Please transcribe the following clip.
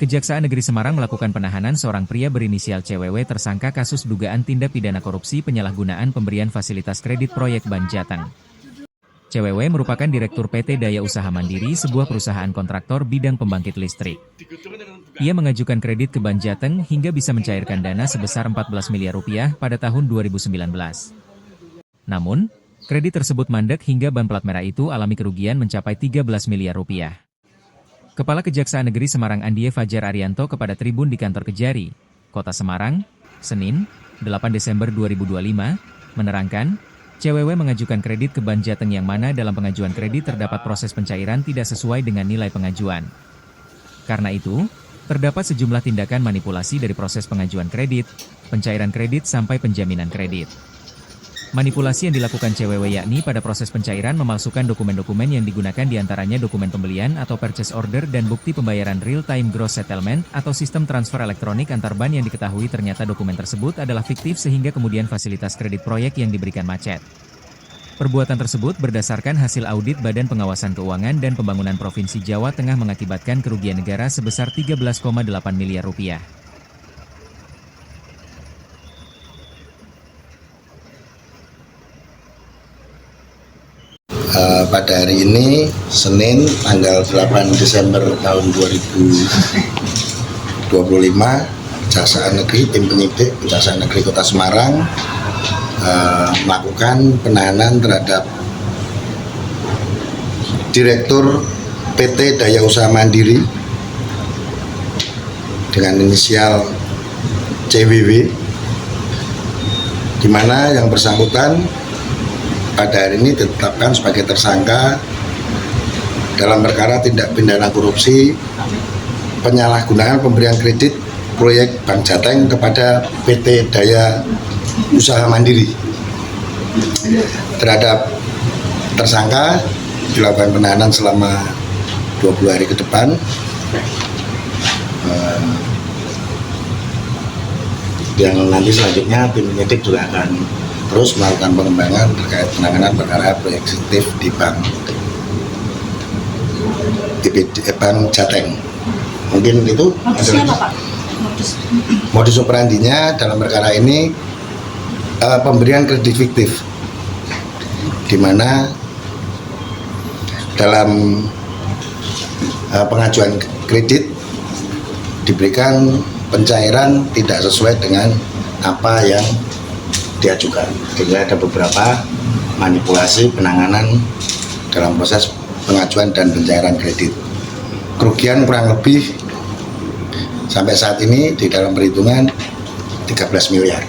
Kejaksaan Negeri Semarang melakukan penahanan seorang pria berinisial CWW tersangka kasus dugaan tindak pidana korupsi penyalahgunaan pemberian fasilitas kredit proyek Ban Jateng. CWW merupakan Direktur PT Daya Usaha Mandiri, sebuah perusahaan kontraktor bidang pembangkit listrik. Ia mengajukan kredit ke Ban Jateng hingga bisa mencairkan dana sebesar 14 miliar rupiah pada tahun 2019. Namun, kredit tersebut mandek hingga ban plat merah itu alami kerugian mencapai 13 miliar rupiah. Kepala Kejaksaan Negeri Semarang Andie Fajar Arianto kepada Tribun di kantor Kejari, Kota Semarang, Senin, 8 Desember 2025, menerangkan, CWW mengajukan kredit ke Ban Jateng yang mana dalam pengajuan kredit terdapat proses pencairan tidak sesuai dengan nilai pengajuan. Karena itu, terdapat sejumlah tindakan manipulasi dari proses pengajuan kredit, pencairan kredit sampai penjaminan kredit. Manipulasi yang dilakukan CWW yakni pada proses pencairan memalsukan dokumen-dokumen yang digunakan diantaranya dokumen pembelian atau purchase order dan bukti pembayaran real-time gross settlement atau sistem transfer elektronik antar ban yang diketahui ternyata dokumen tersebut adalah fiktif sehingga kemudian fasilitas kredit proyek yang diberikan macet. Perbuatan tersebut berdasarkan hasil audit Badan Pengawasan Keuangan dan Pembangunan Provinsi Jawa Tengah mengakibatkan kerugian negara sebesar 13,8 miliar rupiah. Pada hari ini, Senin, tanggal 8 Desember tahun 2025, Kejaksaan Negeri, tim penyidik Kejaksaan Negeri Kota Semarang melakukan penahanan terhadap Direktur PT Daya Usaha Mandiri dengan inisial CWW, di mana yang bersangkutan pada hari ini ditetapkan sebagai tersangka dalam perkara tindak pidana korupsi penyalahgunaan pemberian kredit proyek Ban Jateng kepada PT Daya Usaha Mandiri. Terhadap tersangka dilakukan penahanan selama 20 hari ke depan. Yang nanti selanjutnya tim penyidik juga akan terus melakukan pengembangan terkait penanganan perkara proyek fiktif di Ban Jateng. Mungkin itu modus operandinya dalam perkara ini, pemberian kredit fiktif, di mana dalam pengajuan kredit diberikan pencairan tidak sesuai dengan apa yang diajukan, sehingga ada beberapa manipulasi penanganan dalam proses pengajuan dan pencairan kredit. Kerugian kurang lebih sampai saat ini di dalam perhitungan 13 miliar.